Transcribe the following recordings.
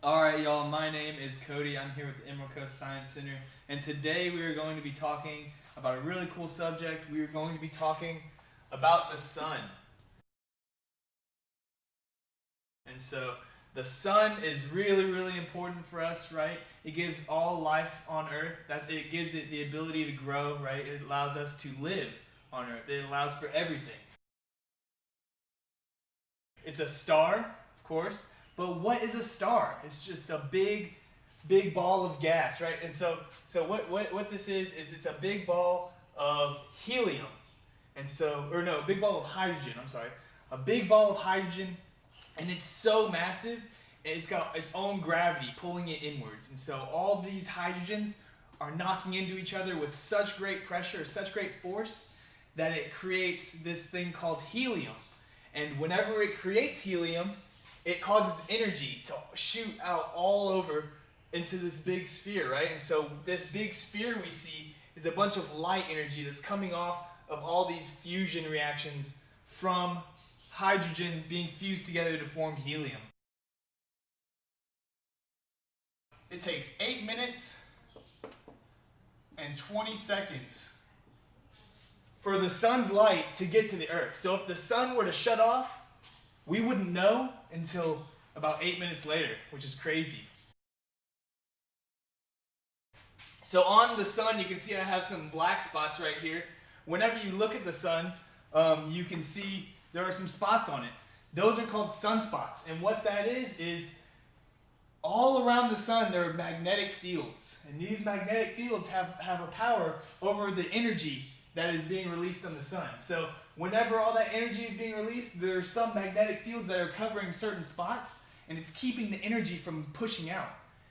Alright, y'all, my name is Cody. I'm here with the Emerald Coast Science Center, and today we are going to be talking about a really cool subject. We are going to be talking about the sun. And so, the sun is really, really important for us, right? It gives all life on Earth. It gives it the ability to grow, right? It allows us to live on Earth. It allows for everything. It's a star, of course. But what is a star? It's just a big ball of gas, right? And so what this is it's a big ball of helium. And so, or no, a big ball of hydrogen, I'm sorry. A big ball of hydrogen, and it's so massive, it's got its own gravity pulling it inwards. And so all these hydrogens are knocking into each other with such great pressure, such great force, that it creates this thing called helium. And whenever it creates helium, it causes energy to shoot out all over into this big sphere, right? And so this big sphere we see is a bunch of light energy that's coming off of all these fusion reactions from hydrogen being fused together to form helium. It takes 8 minutes and 20 seconds for the sun's light to get to the earth. So if the sun were to shut off, we wouldn't know until about 8 minutes later, which is crazy. So on the sun, you can see I have some black spots right here. Whenever you look at the sun, you can see there are some spots on it. Those are called sunspots. And what that is all around the sun there are magnetic fields. And these magnetic fields have a power over the energy that is being released on the sun. So whenever all that energy is being released, there are some magnetic fields that are covering certain spots, and it's keeping the energy from pushing out.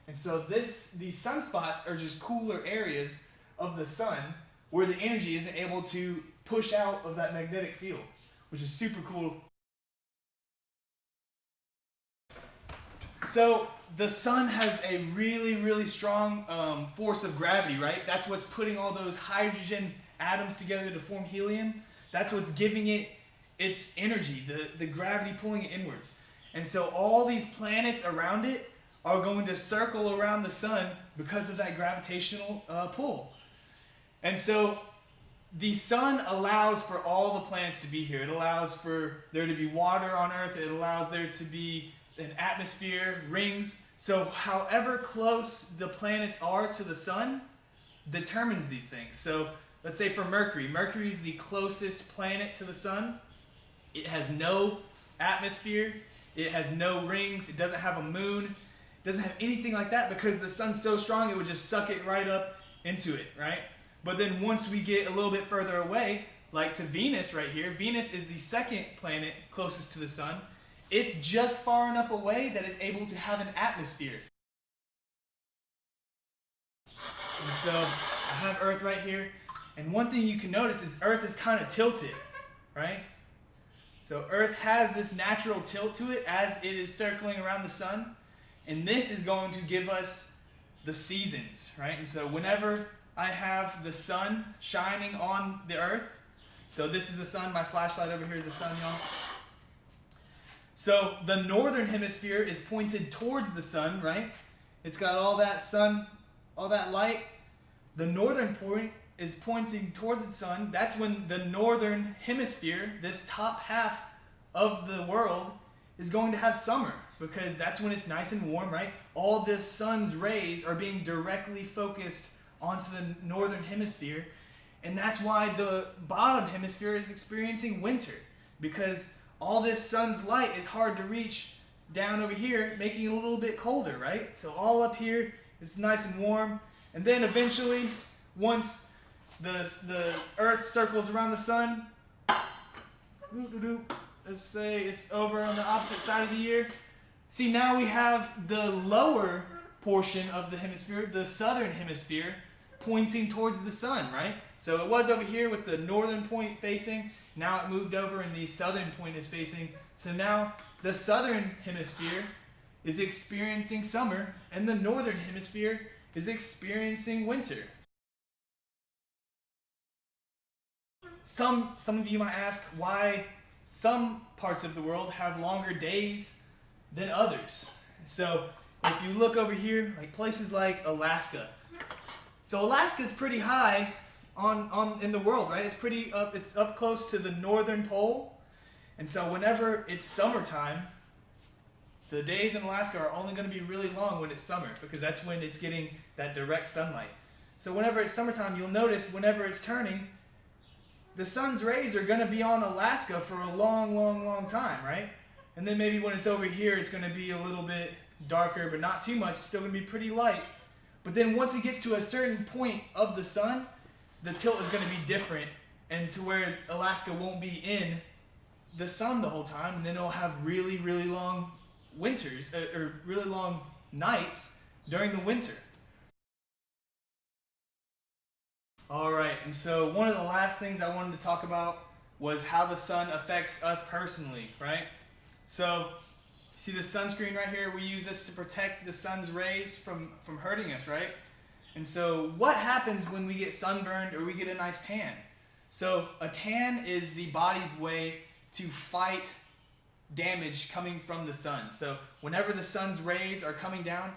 And so these sunspots are just cooler areas of the sun where the energy isn't able to push out of that magnetic field, which is super cool. So the sun has a really, really strong force of gravity, right? That's what's putting all those hydrogen atoms together to form helium. That's what's giving it its energy, the gravity pulling it inwards. And so all these planets around it are going to circle around the sun because of that gravitational pull. And so the sun allows for all the planets to be here. It allows for there to be water on Earth. It allows there to be an atmosphere, rings. So however close the planets are to the sun determines these things. So let's say for Mercury. Mercury is the closest planet to the sun. It has no atmosphere. It has no rings. It doesn't have a moon. It doesn't have anything like that because the sun's so strong it would just suck it right up into it, right? But then once we get a little bit further away, like to Venus right here, Venus is the second planet closest to the sun. It's just far enough away that it's able to have an atmosphere. And so I have Earth right here. And one thing you can notice is Earth is kind of tilted, right? So Earth has this natural tilt to it as it is circling around the sun. And this is going to give us the seasons, right? And so whenever I have the sun shining on the Earth, so this is the sun, my flashlight over here is the sun, y'all. So the northern hemisphere is pointed towards the sun, right? It's got all that sun, all that light. The northern point is pointing toward the sun. That's when the northern hemisphere, this top half of the world, is going to have summer because that's when it's nice and warm, right? All the sun's rays are being directly focused onto the northern hemisphere, and that's why the bottom hemisphere is experiencing winter because all this sun's light is hard to reach down over here, making it a little bit colder, right? So all up here is nice and warm, and then eventually, once the Earth circles around the sun, let's say it's over on the opposite side of the year. See, now we have the lower portion of the hemisphere, the southern hemisphere, pointing towards the sun, right? So it was over here with the northern point facing. Now it moved over and the southern point is facing. So now the southern hemisphere is experiencing summer and the northern hemisphere is experiencing winter. Some of you might ask why some parts of the world have longer days than others. So If you look over here, like places like Alaska. So Alaska is pretty high in the world, right? It's pretty up. It's up close to the northern pole, and so whenever it's summertime, the days in Alaska are only going to be really long when it's summer because that's when it's getting that direct sunlight. So whenever it's summertime, you'll notice whenever it's turning, the sun's rays are going to be on Alaska for a long, long, long time, right? And then maybe when it's over here, it's going to be a little bit darker, but not too much. It's still going to be pretty light. But then once it gets to a certain point of the sun, the tilt is going to be different, and to where Alaska won't be in the sun the whole time, and then it'll have really, really long winters, or really long nights during the winter. Alright, and so one of the last things I wanted to talk about was how the sun affects us personally, right? So, see the sunscreen right here? We use this to protect the sun's rays from hurting us, right? And so what happens when we get sunburned or we get a nice tan? So a tan is the body's way to fight damage coming from the sun. So whenever the sun's rays are coming down,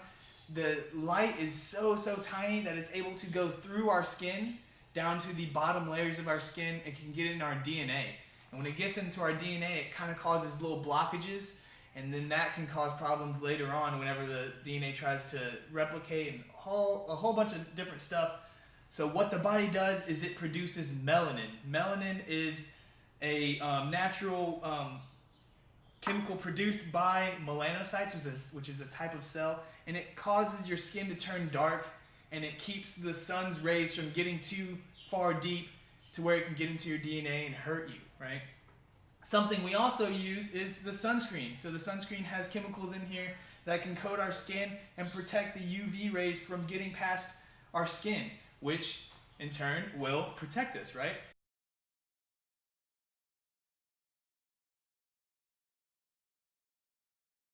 the light is so tiny that it's able to go through our skin down to the bottom layers of our skin. It can get in our DNA. And when it gets into our DNA, it kind of causes little blockages, and then that can cause problems later on whenever the DNA tries to replicate and a whole bunch of different stuff. So what the body does is it produces melanin. Melanin is a natural chemical produced by melanocytes, which is a type of cell, and it causes your skin to turn dark, and it keeps the sun's rays from getting too far deep to where it can get into your DNA and hurt you, right? Something we also use is the sunscreen. So the sunscreen has chemicals in here that can coat our skin and protect the UV rays from getting past our skin, which in turn will protect us, right?